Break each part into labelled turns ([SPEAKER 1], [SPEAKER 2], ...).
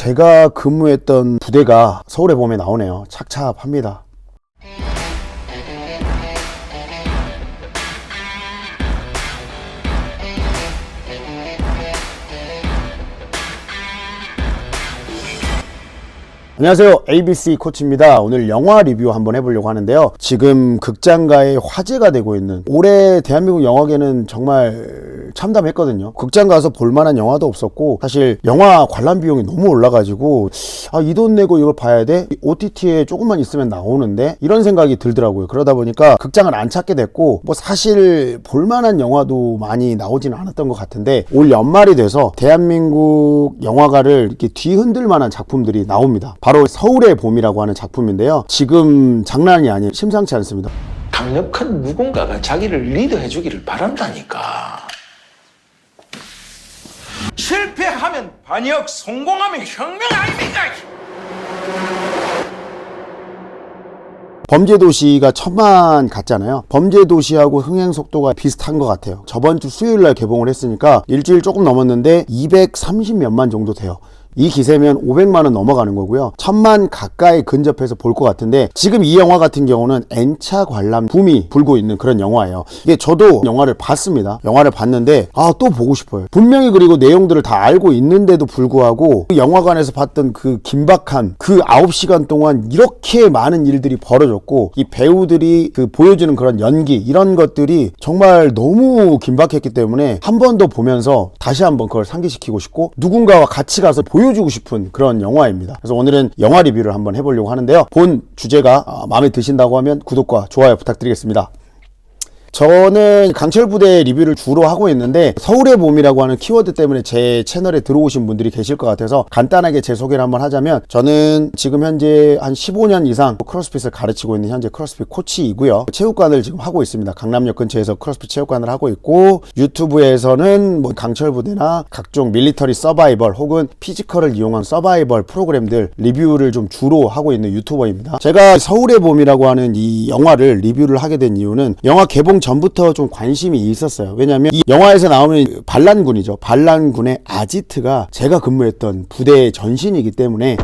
[SPEAKER 1] 제가 근무했던 부대가 서울의 봄에 나오네요. 착잡합니다. 안녕하세요, ABC 코치입니다. 오늘 영화 리뷰 한번 해보려고 하는데요. 지금 극장가에 화제가 되고 있는, 올해 대한민국 영화계는 정말 참담했거든요. 극장 가서 볼만한 영화도 없었고, 사실 영화 관람 비용이 너무 올라가지고 이 돈 내고 이걸 봐야 돼? OTT에 조금만 있으면 나오는데? 이런 생각이 들더라고요. 그러다 보니까 극장을 안 찾게 됐고, 사실 볼만한 영화도 많이 나오지는 않았던 것 같은데, 올 연말이 돼서 대한민국 영화가를 이렇게 뒤흔들 만한 작품들이 나옵니다. 바로 서울의 봄이라고 하는 작품인데요. 지금 장난이 아니에요. 심상치 않습니다.
[SPEAKER 2] 강력한 누군가가 자기를 리드해 주기를 바란다니까. 실패하면 반역, 성공하면 혁명 아닙니까?
[SPEAKER 1] 범죄도시가 1000만 갔잖아요. 범죄도시하고 흥행속도가 비슷한 것 같아요. 저번 주 수요일날 개봉을 했으니까 일주일 조금 넘었는데 230몇만 정도 돼요. 이 기세면 500만원 넘어가는 거고요. 1000만 가까이 근접해서 볼 것 같은데, 지금 이 영화 같은 경우는 N차 관람 붐이 불고 있는 그런 영화예요. 이게 저도 영화를 봤습니다. 영화를 봤는데 또 보고 싶어요. 분명히. 그리고 내용들을 다 알고 있는데도 불구하고 그 영화관에서 봤던 그 긴박한 그 9시간 동안 이렇게 많은 일들이 벌어졌고, 이 배우들이 그 보여주는 그런 연기, 이런 것들이 정말 너무 긴박했기 때문에 한 번 더 보면서 다시 한번 그걸 상기시키고 싶고, 누군가와 같이 가서 보여주고 싶은 그런 영화입니다. 그래서 오늘은 영화 리뷰를 한번 해보려고 하는데요. 본 주제가 마음에 드신다고 하면 구독과 좋아요 부탁드리겠습니다. 저는 강철부대 리뷰를 주로 하고 있는데, 서울의 봄이라고 하는 키워드 때문에 제 채널에 들어오신 분들이 계실 것 같아서 간단하게 제 소개를 한번 하자면, 저는 지금 현재 한 15년 이상 크로스핏을 가르치고 있는 현재 크로스핏 코치이고요. 체육관을 지금 하고 있습니다. 강남역 근처에서 크로스핏 체육관을 하고 있고, 유튜브에서는 강철부대나 각종 밀리터리 서바이벌 혹은 피지컬을 이용한 서바이벌 프로그램들 리뷰를 좀 주로 하고 있는 유튜버입니다. 제가 서울의 봄이라고 하는 이 영화를 리뷰를 하게 된 이유는, 영화 개봉 전부터 좀 관심이 있었어요. 왜냐하면 이 영화에서 나오는 반란군이죠. 반란군의 아지트가 제가 근무했던 부대의 전신이기 때문에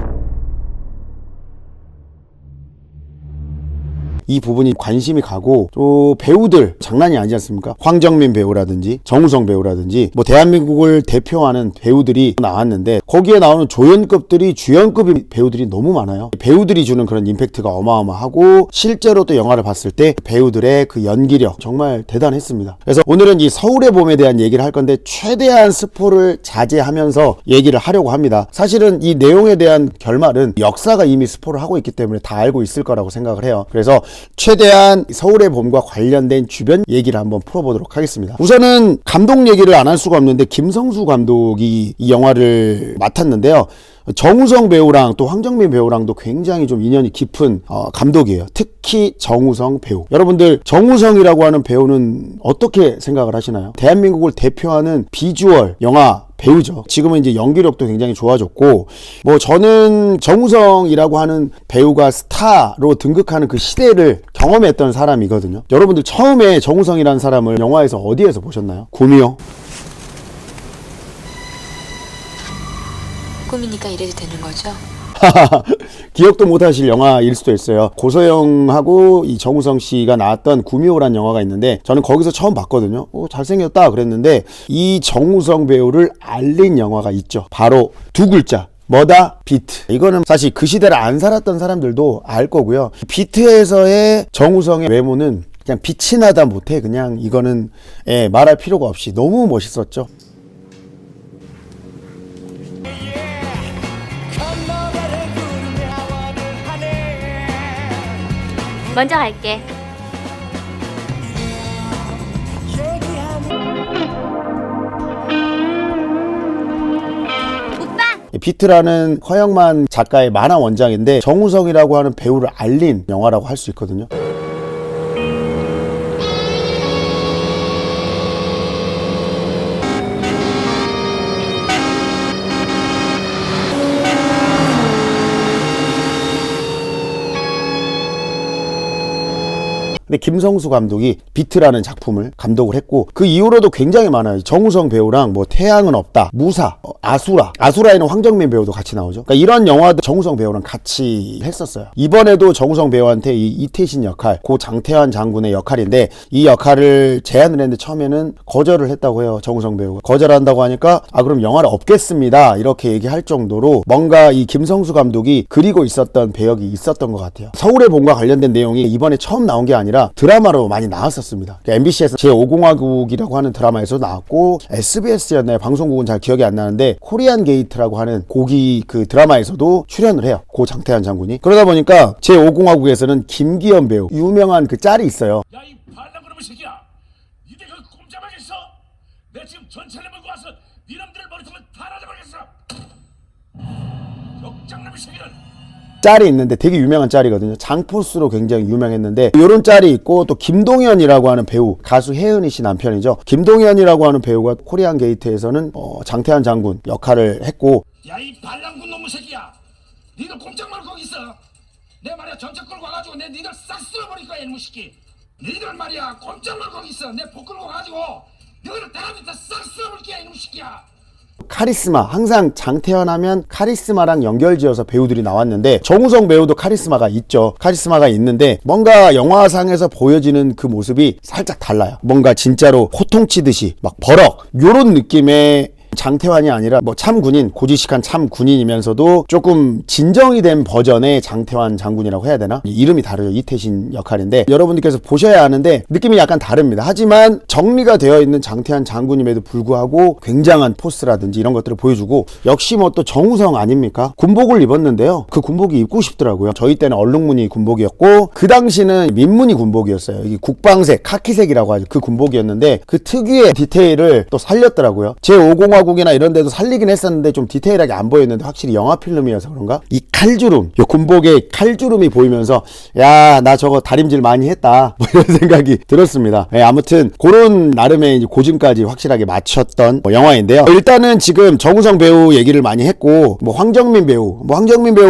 [SPEAKER 1] 이 부분이 관심이 가고, 또 배우들 장난이 아니지 않습니까? 황정민 배우라든지 정우성 배우라든지 대한민국을 대표하는 배우들이 나왔는데, 거기에 나오는 조연급들이 주연급인 배우들이 너무 많아요. 배우들이 주는 그런 임팩트가 어마어마하고, 실제로 또 영화를 봤을 때 배우들의 그 연기력 정말 대단했습니다. 그래서 오늘은 이 서울의 봄에 대한 얘기를 할 건데, 최대한 스포를 자제하면서 얘기를 하려고 합니다. 사실은 이 내용에 대한 결말은 역사가 이미 스포를 하고 있기 때문에 다 알고 있을 거라고 생각을 해요. 그래서 최대한 서울의 봄과 관련된 주변 얘기를 한번 풀어보도록 하겠습니다. 우선은 감독 얘기를 안 할 수가 없는데, 김성수 감독이 이 영화를 맡았는데요. 정우성 배우랑 또 황정민 배우랑도 굉장히 좀 인연이 깊은 감독이에요. 특히 정우성 배우. 여러분들, 정우성이라고 하는 배우는 어떻게 생각을 하시나요? 대한민국을 대표하는 비주얼 영화 배우죠. 지금은 이제 연기력도 굉장히 좋아졌고, 저는 정우성이라고 하는 배우가 스타로 등극하는 그 시대를 경험했던 사람이거든요. 여러분들, 처음에 정우성이라는 사람을 영화에서 어디에서 보셨나요? 구미호?
[SPEAKER 3] 꿈이니까 이래도 되는 거죠?
[SPEAKER 1] 기억도 못하실 영화일 수도 있어요. 고소영하고 이 정우성 씨가 나왔던 구미호란 영화가 있는데, 저는 거기서 처음 봤거든요. 잘생겼다 그랬는데, 이 정우성 배우를 알린 영화가 있죠. 바로 두 글자. 뭐다? 비트. 이거는 사실 그 시대를 안 살았던 사람들도 알 거고요. 비트에서의 정우성의 외모는 그냥 빛이 나다 못해. 그냥 이거는 말할 필요가 없이 너무 멋있었죠.
[SPEAKER 3] 먼저 갈게.
[SPEAKER 1] 비트라는 허영만 작가의 만화 원작인데, 정우성이라고 하는 배우를 알린 영화라고 할 수 있거든요. 근데 근데 김성수 감독이 비트라는 작품을 감독을 했고 그 이후로도 굉장히 많아요. 정우성 배우랑 뭐 태양은 없다, 무사, 아수라에는 황정민 배우도 같이 나오죠. 그러니까 이런 영화도 정우성 배우랑 같이 했었어요. 이번에도 정우성 배우한테 이 이태신 역할, 고 장태환 장군의 역할인데 이 역할을 제안을 했는데 처음에는 거절을 했다고 해요. 정우성 배우가 거절한다고 하니까 그럼 영화를 없겠습니다 이렇게 얘기할 정도로 뭔가 이 김성수 감독이 그리고 있었던 배역이 있었던 것 같아요. 서울의 봄과 관련된 내용이 이번에 처음 나온 게 아니라 드라마로 많이 나왔었습니다. MBC에서 제5공화국이라고 하는 드라마에서 나왔고 SBS였나요? 방송국은 잘 기억이 안 나는데 코리안 게이트라고 하는 고기 그 드라마에서도 출연을 해요. 고 장태환 장군이. 그러다 보니까 제5공화국에서는 김기현 배우 유명한 그 짤이 있어요.
[SPEAKER 4] 야, 이 반란그놈의 새끼야! 니네 그 꼼짝하겠어? 내 지금 전차를 몰고 와서 니놈들을 머리통을 다 날아버리겠어! 역장남의 새끼는!
[SPEAKER 1] 짤이 있는데 되게 유명한 짤이거든요. 장포스로 굉장히 유명했는데 이런 짤이 있고 또 김동현이라고 하는 배우, 가수 혜은이 씨 남편이죠. 김동현이라고 하는 배우가 코리안 게이트에서는 장태환 장군 역할을 했고
[SPEAKER 4] 야, 이 반란군 놈의 새끼야! 니들 꼼짝 말고 거기 있어! 내 말이야 전차 끌고 와가지고 내 니들 싹 쓸어버릴 거야 이놈의 새끼! 니들 말이야 꼼짝 말고 거기 있어! 내 복 끌고 가지고 너희들 다 싹 쓸어버릴 거야 이놈의 새끼야!
[SPEAKER 1] 카리스마, 항상 장태환 하면 카리스마랑 연결지어서 배우들이 나왔는데 정우성 배우도 카리스마가 있죠. 카리스마가 있는데 뭔가 영화상에서 보여지는 그 모습이 살짝 달라요. 뭔가 진짜로 호통치듯이 막 버럭 요런 느낌의 장태환이 아니라 뭐 참군인, 고지식한 참군인이면서도 조금 진정이 된 버전의 장태환 장군이라고 해야 되나? 이름이 다르죠. 이태신 역할인데 여러분들께서 보셔야 아는데 느낌이 약간 다릅니다. 하지만 정리가 되어 있는 장태환 장군임에도 불구하고 굉장한 포스라든지 이런 것들을 보여주고 역시 뭐 또 정우성 아닙니까? 군복을 입었는데요. 그 군복이 입고 싶더라고요. 저희 때는 얼룩무늬 군복이었고 그 당시는 민무늬 군복이었어요. 이게 국방색, 카키색이라고 하죠. 그 군복이었는데 그 특유의 디테일을 또 살렸더라고요. 제5공화국 이나 이런 데도 살리긴 했었는데 좀 디테일하게 안 보였는데 확실히 영화 필름이어서 그런가? 이 칼주름, 이 군복에 칼주름이 보이면서 야, 나 저거 다림질 많이 했다 뭐 이런 생각이 들었습니다. 아무튼 그런 나름의 이제 고증까지 확실하게 맞췄던 영화인데요. 일단은 지금 정우성 배우 얘기를 많이 했고 뭐 황정민 배우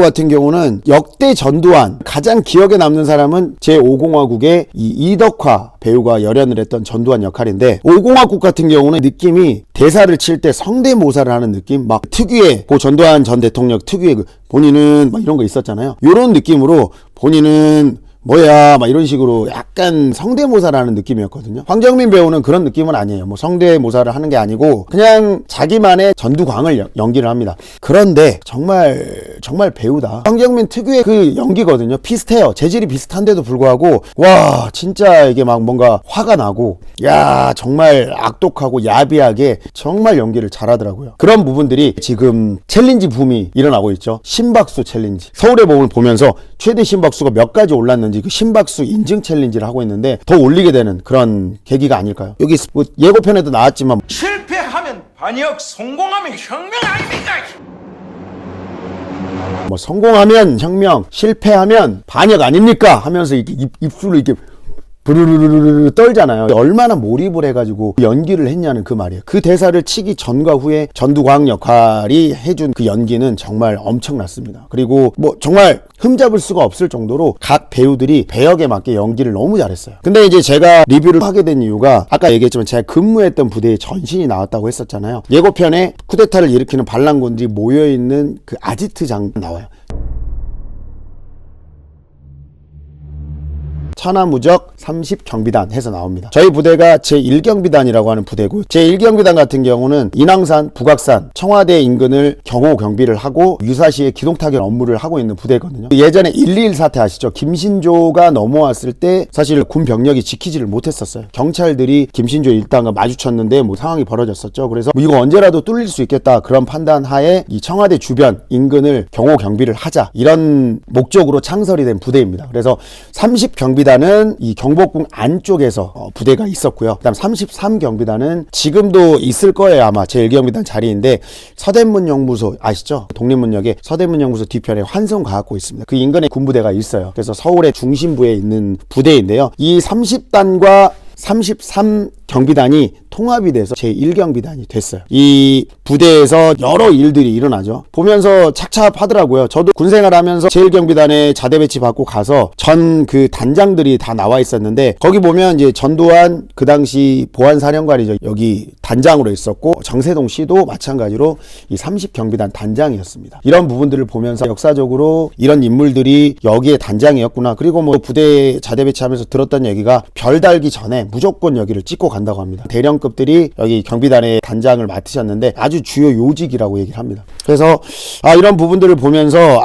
[SPEAKER 1] 같은 경우는 역대 전두환 가장 기억에 남는 사람은 제5공화국의 이 이덕화 배우가 열연을 했던 전두환 역할인데 5공화국 같은 경우는 느낌이 대사를 칠 때 성대모사를 하는 느낌? 막 특유의 고 전두환 전 대통령 특유의 그 본인은 막 이런 거 있었잖아요. 이런 느낌으로 본인은 뭐야 막 이런 식으로 약간 성대모사를 하는 느낌이었거든요. 황정민 배우는 그런 느낌은 아니에요. 뭐 성대모사를 하는 게 아니고 그냥 자기만의 전두광을 연기를 합니다. 그런데 정말 배우다. 황정민 특유의 그 연기거든요. 비슷해요. 재질이 비슷한데도 불구하고 와 진짜 이게 막 뭔가 화가 나고 야 정말 악독하고 야비하게 정말 연기를 잘하더라고요. 그런 부분들이 지금 챌린지 붐이 일어나고 있죠. 심박수 챌린지. 서울의 봄을 보면서 최대 심박수가 몇 가지 올랐는지 그 심박수 인증 챌린지를 하고 있는데 더 올리게 되는 그런 계기가 아닐까요? 여기 뭐 예고편에도 나왔지만
[SPEAKER 2] 실패하면 반역, 성공하면 혁명 아닙니까?
[SPEAKER 1] 뭐 성공하면 혁명, 실패하면 반역 아닙니까? 하면서 이렇게 입술을 이렇게 부르르르르 떨잖아요. 얼마나 몰입을 해가지고 연기를 했냐는 그 말이에요. 그 대사를 치기 전과 후에 전두광 역할이 해준 그 연기는 정말 엄청났습니다. 그리고 뭐 정말 흠잡을 수가 없을 정도로 각 배우들이 배역에 맞게 연기를 너무 잘했어요. 근데 이제 제가 리뷰를 하게 된 이유가 아까 얘기했지만 제가 근무했던 부대에 전신이 나왔다고 했었잖아요. 예고편에 쿠데타를 일으키는 반란군들이 모여있는 그 아지트장 나와요. 천하무적 30경비단 해서 나옵니다. 저희 부대가 제1경비단이라고 하는 부대고 제1경비단 같은 경우는 인왕산, 북악산, 청와대 인근을 경호 경비를 하고 유사시에 기동타격 업무를 하고 있는 부대거든요. 예전에 121 사태 아시죠? 김신조가 넘어왔을 때 사실 군 병력이 지키지를 못했었어요. 경찰들이 김신조 일당과 마주쳤는데 뭐 상황이 벌어졌었죠. 그래서 뭐 이거 언제라도 뚫릴 수 있겠다 그런 판단 하에 이 청와대 주변 인근을 경호 경비를 하자 이런 목적으로 창설이 된 부대입니다. 그래서 30경비단 이 경복궁 안쪽에서 부대가 있었고요. 그다음 33경비단은 지금도 있을 거예요. 아마 제1경비단 자리인데 서대문 연구소 아시죠? 독립문역에 서대문 연구소 뒤편에 환성과학고 있습니다. 그 인근에 군부대가 있어요. 그래서 서울의 중심부에 있는 부대인데요. 이 30단과 33 경비단이 통합이 돼서 제1경비단이 됐어요. 이 부대에서 여러 일들이 일어나죠. 보면서 착잡하더라고요. 저도 군생활하면서 제1경비단에 자대 배치 받고 가서 전 그 단장들이 다 나와 있었는데 거기 보면 이제 전두환 그 당시 보안사령관이죠. 여기 단장으로 있었고 정세동 씨도 마찬가지로 이 30경비단 단장이었습니다. 이런 부분들을 보면서 역사적으로 이런 인물들이 여기에 단장이었구나. 그리고 뭐 부대 자대 배치하면서 들었던 얘기가 별 달기 전에 무조건 여기를 찍고 간다고 합니다. 대령급들이 여기 경비단의 단장을 맡으셨는데 아주 주요 요직이라고 얘기를 합니다. 그래서 이런 부분들을 보면서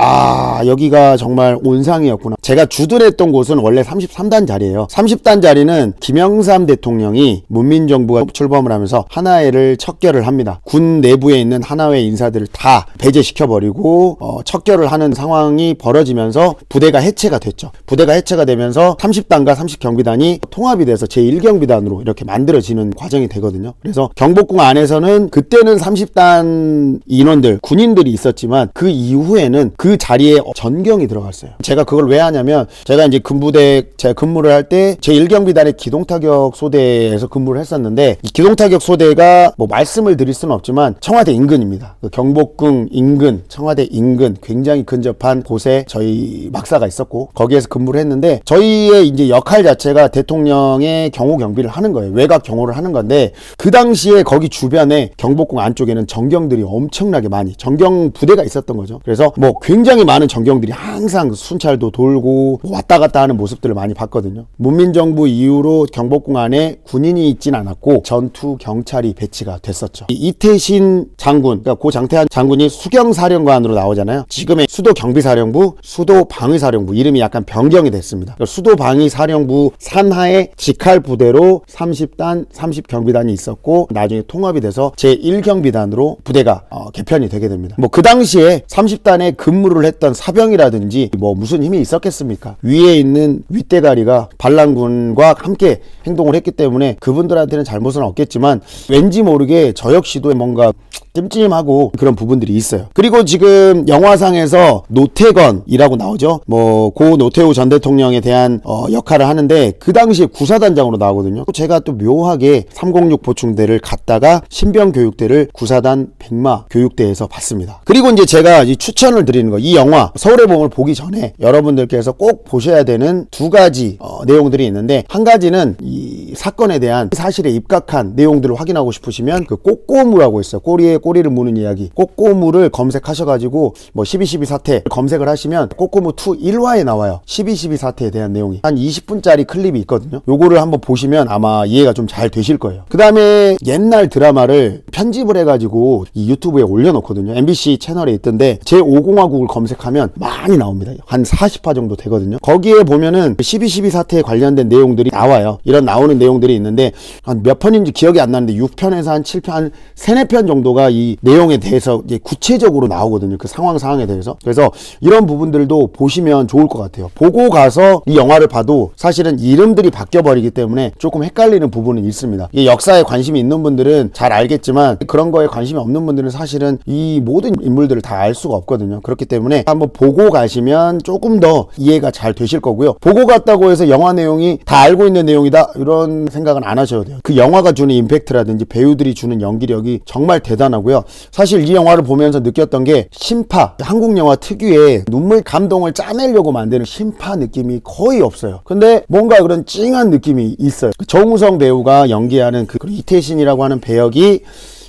[SPEAKER 1] 여기가 정말 온상이었구나. 제가 주둔했던 곳은 원래 33단 자리예요. 30단 자리는 김영삼 대통령이 문민정부가 출범을 하면서 하나회를 척결을 합니다. 군 내부에 있는 하나회 인사들을 다 배제시켜버리고 척결을 하는 상황이 벌어지면서 부대가 해체가 됐죠. 부대가 해체가 되면서 30단과 30경비단이 통합이 돼서 제1경비단으로 이렇게 만들어지는 과정이 되거든요. 그래서 경복궁 안에서는 그때는 30단 인원들, 군인들이 있었지만 그 이후에는 그 자리에 전경이 들어갔어요. 제가 그걸 왜 하냐면 제가 이제 군부대 제가 근무를 할 때 제1경비단의 기동타격 소대에서 근무를 했었는데 이 기동타격 소대가 뭐 말씀을 드릴 수는 없지만 청와대 인근입니다. 그 경복궁 인근, 청와대 인근 굉장히 근접한 곳에 저희 막사가 있었고 거기에서 근무를 했는데 저희의 이제 역할 자체가 대통령의 경호 경비를 하는 거예요. 외곽 경호를 하는 건데 그 당시에 거기 주변에 경복궁 안쪽에는 정경들이 엄청나게 많이 정경 부대가 있었던 거죠. 그래서 뭐 굉장히 많은 정경들이 항상 순찰도 돌고 왔다 갔다 하는 모습들을 많이 봤거든요. 문민정부 이후로 경복궁 안에 군인이 있진 않았고 전투 경찰이 배치가 됐었죠. 이태신 장군, 그러니까 고 장태환 장군이 수경사령관으로 나오잖아요. 지금의 수도경비사령부, 수도방위사령부 이름이 약간 변경이 됐습니다. 그러니까 수도방위사령부 산하의 직할부대로 30단, 30경비단이 있었고 나중에 통합이 돼서 제1경비단으로 부대가 개편이 되게 됩니다. 뭐 그 당시에 30단에 근무를 했던 사병이라든지 뭐 무슨 힘이 있었겠습니까? 위에 있는 윗대가리가 반란군과 함께 행동을 했기 때문에 그분들한테는 잘못은 없겠지만 왠지 모르게 저 역시도 뭔가 찜찜하고 그런 부분들이 있어요. 그리고 지금 영화상에서 노태건이라고 나오죠. 뭐 고 노태우 전 대통령에 대한 역할을 하는데 그 당시에 구사단장으로 나오거든요. 제가 또 묘하게 306 보충대를 갔다가 신병교육대를 구사단 백마 교육대에서 봤습니다. 그리고 이제 제가 이 추천을 드리는 거, 이 영화 서울의 봄을 보기 전에 여러분들께서 꼭 보셔야 되는 두 가지 내용들이 있는데 한 가지는 이 사건에 대한 사실에 입각한 내용들을 확인하고 싶으시면 그 꼬꼬무라고 있어요. 꼬리에 꼬리를 무는 이야기. 꼬꼬무를 검색하셔가지고 뭐 12.12 사태 검색을 하시면 꼬꼬무 2 1화에 나와요. 12.12 사태에 대한 내용이 한 20분짜리 클립이 있거든요. 요거를 한번 보시면 아마 이해가 좀 잘 되실 거예요. 그 다음에 옛날 드라마를 편집을 해가지고 이 유튜브에 올려놓거든요. MBC 채널에 있던데 제5공화국을 검색하면 많이 나옵니다. 한 40화 정도 되거든요. 거기에 보면은 12.12 사태에 관련된 내용들이 나와요. 이런 나오는 내용들이 있는데 한 몇 편인지 기억이 안 나는데 6편에서 한 7편, 한 3, 4편 정도가 이 내용에 대해서 이제 구체적으로 나오거든요. 그 상황에 대해서. 그래서 이런 부분들도 보시면 좋을 것 같아요. 보고 가서 이 영화를 봐도 사실은 이름들이 바뀌어버리기 때문에 조금 헷갈리는 부분은 있습니다. 이게 역사에 관심이 있는 분들은 잘 알겠지만 그런 거에 관심이 없는 분들은 사실은 이 모든 인물들을 다 알 수가 없거든요. 그렇기 때문에 한번 보고 가시면 조금 더 이해가 잘 되실 거고요. 보고 갔다고 해서 영화 내용이 다 알고 있는 내용이다 이런 생각은 안 하셔도 돼요. 그 영화가 주는 임팩트라든지 배우들이 주는 연기력이 정말 대단하고요. 사실 이 영화를 보면서 느꼈던 게 신파, 한국 영화 특유의 눈물 감동을 짜내려고 만드는 신파 느낌이 거의 없어요. 근데 뭔가 그런 찡한 느낌이 있어요. 정우성 배우가 연기하는 그 이태신이라고 하는 배역이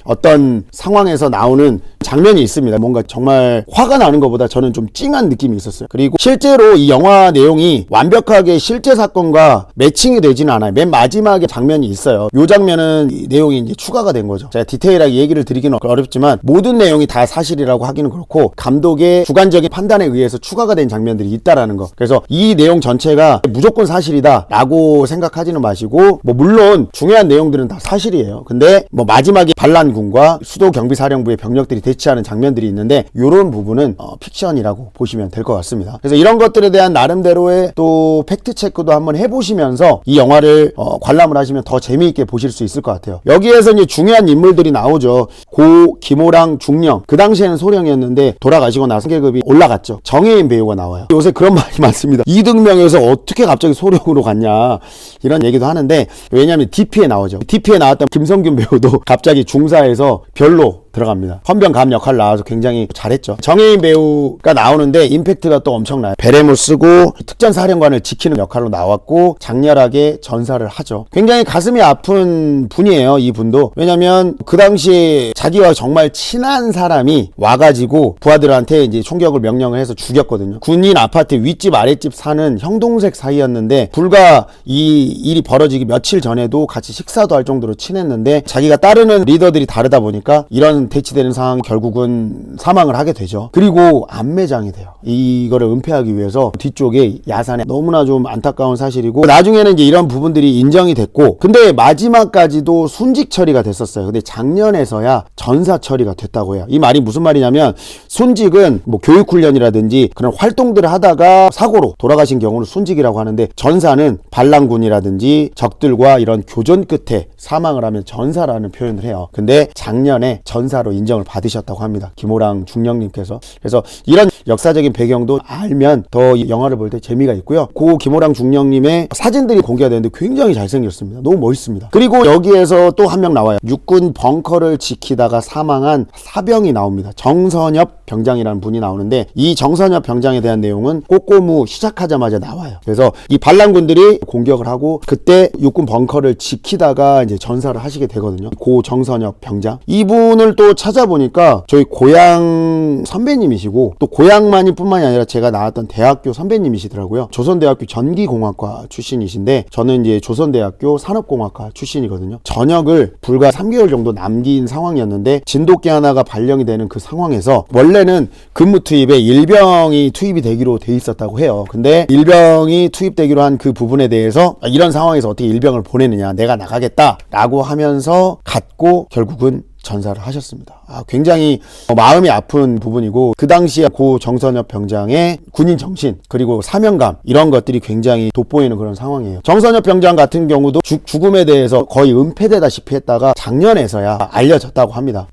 [SPEAKER 1] 어떤 상황에서 나오는 장면이 있습니다. 뭔가 정말 화가 나는 것보다 저는 좀 찡한 느낌이 있었어요. 그리고 실제로 이 영화 내용이 완벽하게 실제 사건과 매칭이 되지는 않아요. 맨 마지막에 장면이 있어요. 이 장면은 이 내용이 이제 추가가 된 거죠. 제가 디테일하게 얘기를 드리기는 어렵지만 모든 내용이 다 사실이라고 하기는 그렇고 감독의 주관적인 판단에 의해서 추가가 된 장면들이 있다라는 거. 그래서 이 내용 전체가 무조건 사실이다 라고 생각하지는 마시고 뭐 물론 중요한 내용들은 다 사실이에요. 근데 뭐 마지막에 반란군과 수도경비사령부의 병력들이 대치하는 장면들이 있는데 이런 부분은 픽션이라고 보시면 될 것 같습니다. 그래서 이런 것들에 대한 나름대로의 또 팩트 체크도 한번 해보시면서 이 영화를 관람을 하시면 더 재미있게 보실 수 있을 것 같아요. 여기에서 이제 중요한 인물들이 나오죠. 고 김호랑 중령, 그 당시에는 소령이었는데 돌아가시고 나서 계급이 올라갔죠. 정혜인 배우가 나와요. 요새 그런 말이 많습니다. 이등명에서 어떻게 갑자기 소령으로 갔냐 이런 얘기도 하는데, 왜냐하면 DP에 나오죠. DP에 나왔던 김성균 배우도 갑자기 중사에서 별로 들어갑니다. 헌병감 역할 나와서 굉장히 잘했죠. 정혜인 배우가 나오는데 임팩트가 또 엄청나요. 베레모 쓰고 특전사령관을 지키는 역할로 나왔고 장렬하게 전사를 하죠. 굉장히 가슴이 아픈 분이에요, 이분도. 왜냐면 그 당시에 자기와 정말 친한 사람이 와가지고 부하들한테 이제 총격을 명령을 해서 죽였거든요. 군인 아파트 윗집 아랫집 사는 형동생 사이였는데 불과 이 일이 벌어지기 며칠 전에도 같이 식사도 할 정도로 친했는데 자기가 따르는 리더들이 다르다 보니까 이런 대치되는 상황이 결국은 사망을 하게 되죠. 그리고 안매장이 돼요. 이거를 은폐하기 위해서 뒤쪽에 야산에, 너무나 좀 안타까운 사실이고, 나중에는 이제 이런 부분들이 인정이 됐고, 근데 마지막까지도 순직 처리가 됐었어요. 근데 작년에서야 전사 처리가 됐다고 해요. 이 말이 무슨 말이냐면, 순직은 뭐 교육훈련이라든지 그런 활동들을 하다가 사고로 돌아가신 경우를 순직이라고 하는데, 전사는 반란군이라든지 적들과 이런 교전 끝에 사망을 하면 전사라는 표현을 해요. 근데 작년에 전사로 인정을 받으셨다고 합니다. 김호랑 중령님께서. 그래서 이런 역사적인 배경도 알면 더 영화를 볼 때 재미가 있고요. 고 김호랑 중령님의 사진들이 공개가 되는데 굉장히 잘생겼습니다. 너무 멋있습니다. 그리고 여기에서 또 한 명 나와요. 육군 벙커를 지키다가 사망한 사병이 나옵니다. 정선엽 병장이라는 분이 나오는데, 이 정선엽 병장에 대한 내용은 꼬꼬무 시작하자마자 나와요. 그래서 이 반란군들이 공격을 하고 그때 육군 벙커를 지키다가 이제 전사를 하시게 되거든요. 고 정선엽 병장. 이분을 또 찾아보니까 저희 고향 선배님이시고, 또 고향만이 뿐만이 아니라 제가 나왔던 대학교 선배님이시더라고요. 조선대학교 전기공학과 출신이신데 저는 이제 조선대학교 산업공학과 출신이거든요. 전역을 불과 3개월 정도 남긴 상황이었는데 진돗개 하나가 발령이 되는 그 상황에서 원래는 근무 투입에 일병이 투입이 되기로 돼 있었다고 해요. 근데 일병이 투입되기로 한 그 부분에 대해서 이런 상황에서 어떻게 일병을 보내느냐, 내가 나가겠다라고 하면서 갔고 결국은 전사를 하셨습니다. 굉장히 마음이 아픈 부분이고, 그 당시에 고 정선엽 병장의 군인 정신 그리고 사명감, 이런 것들이 굉장히 돋보이는 그런 상황이에요. 정선엽 병장 같은 경우도 죽음에 대해서 거의 은폐되다시피 했다가 작년에서야 알려졌다고 합니다.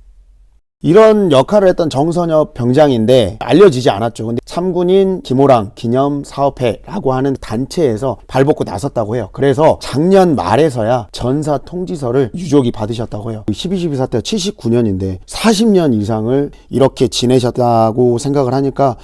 [SPEAKER 1] 이런 역할을 했던 정선엽 병장인데 알려지지 않았죠. 근데 참군인 김호랑 기념사업회라고 하는 단체에서 발벗고 나섰다고 해요. 그래서 작년 말에서야 전사 통지서를 유족이 받으셨다고 해요. 12.12 사태가 79년인데 40년 이상을 이렇게 지내셨다고 생각을 하니까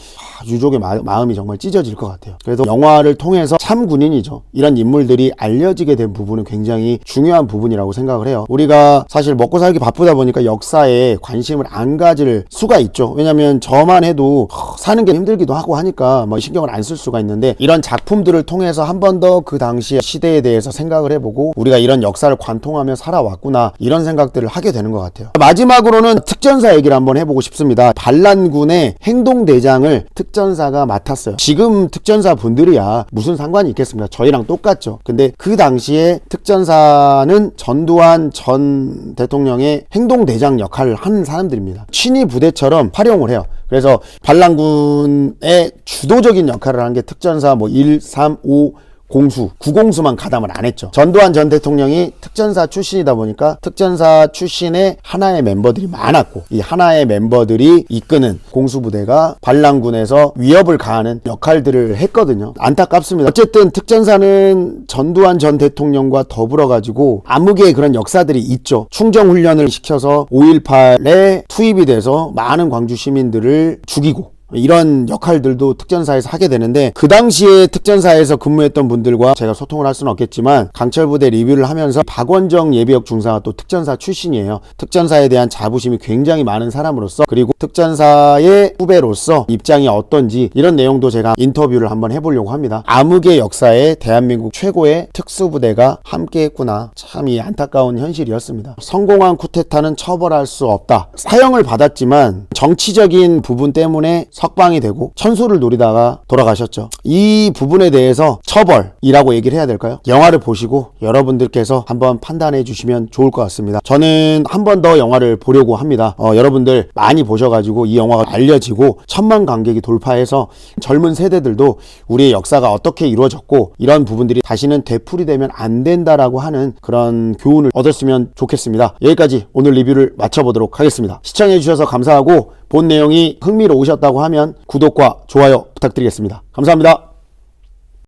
[SPEAKER 1] 유족의 마음이 정말 찢어질 것 같아요. 그래서 영화를 통해서 참군인이죠, 이런 인물들이 알려지게 된 부분은 굉장히 중요한 부분이라고 생각을 해요. 우리가 사실 먹고 살기 바쁘다 보니까 역사에 관심을 안 가질 수가 있죠. 왜냐면 저만 해도 사는 게 힘들기도 하고 하니까 뭐 신경을 안 쓸 수가 있는데, 이런 작품들을 통해서 한 번 더 그 당시의 시대에 대해서 생각을 해보고 우리가 이런 역사를 관통하며 살아왔구나, 이런 생각들을 하게 되는 것 같아요. 마지막으로는 특전사 얘기를 한번 해보고 싶습니다. 반란군의 행동대장을 특전사가 맡았어요. 지금 특전사 분들이야 무슨 상관이 있겠습니까? 저희랑 똑같죠. 근데 그 당시에 특전사는 전두환 전 대통령의 행동대장 역할을 하는 사람들입니다. 친위 부대처럼 활용을 해요. 그래서 반란군의 주도적인 역할을 한 게 특전사 1, 3, 5 공수, 구공수만 가담을 안 했죠. 전두환 전 대통령이 특전사 출신이다 보니까 특전사 출신의 하나의 멤버들이 많았고, 이 하나의 멤버들이 이끄는 공수부대가 반란군에서 위협을 가하는 역할들을 했거든요. 안타깝습니다. 어쨌든 특전사는 전두환 전 대통령과 더불어 가지고 암흑의 그런 역사들이 있죠. 충정훈련을 시켜서 5.18에 투입이 돼서 많은 광주 시민들을 죽이고, 이런 역할들도 특전사에서 하게 되는데, 그 당시에 특전사에서 근무했던 분들과 제가 소통을 할 수는 없겠지만 강철부대 리뷰를 하면서 박원정 예비역 중사가 또 특전사 출신이에요. 특전사에 대한 자부심이 굉장히 많은 사람으로서, 그리고 특전사의 후배로서 입장이 어떤지, 이런 내용도 제가 인터뷰를 한번 해보려고 합니다. 암흑의 역사에 대한민국 최고의 특수부대가 함께했구나, 참 이 안타까운 현실이었습니다. 성공한 쿠데타는 처벌할 수 없다. 사형을 받았지만 정치적인 부분 때문에 석방이 되고 천수를 노리다가 돌아가셨죠. 이 부분에 대해서 처벌이라고 얘기를 해야 될까요? 영화를 보시고 여러분들께서 한번 판단해 주시면 좋을 것 같습니다. 저는 한 번 더 영화를 보려고 합니다. 여러분들 많이 보셔가지고 이 영화가 알려지고 1000만 관객이 돌파해서 젊은 세대들도 우리의 역사가 어떻게 이루어졌고 이런 부분들이 다시는 되풀이되면 안 된다라고 하는 그런 교훈을 얻었으면 좋겠습니다. 여기까지 오늘 리뷰를 마쳐보도록 하겠습니다. 시청해 주셔서 감사하고 본 내용이 흥미로우셨다고 하면 구독과 좋아요 부탁드리겠습니다. 감사합니다.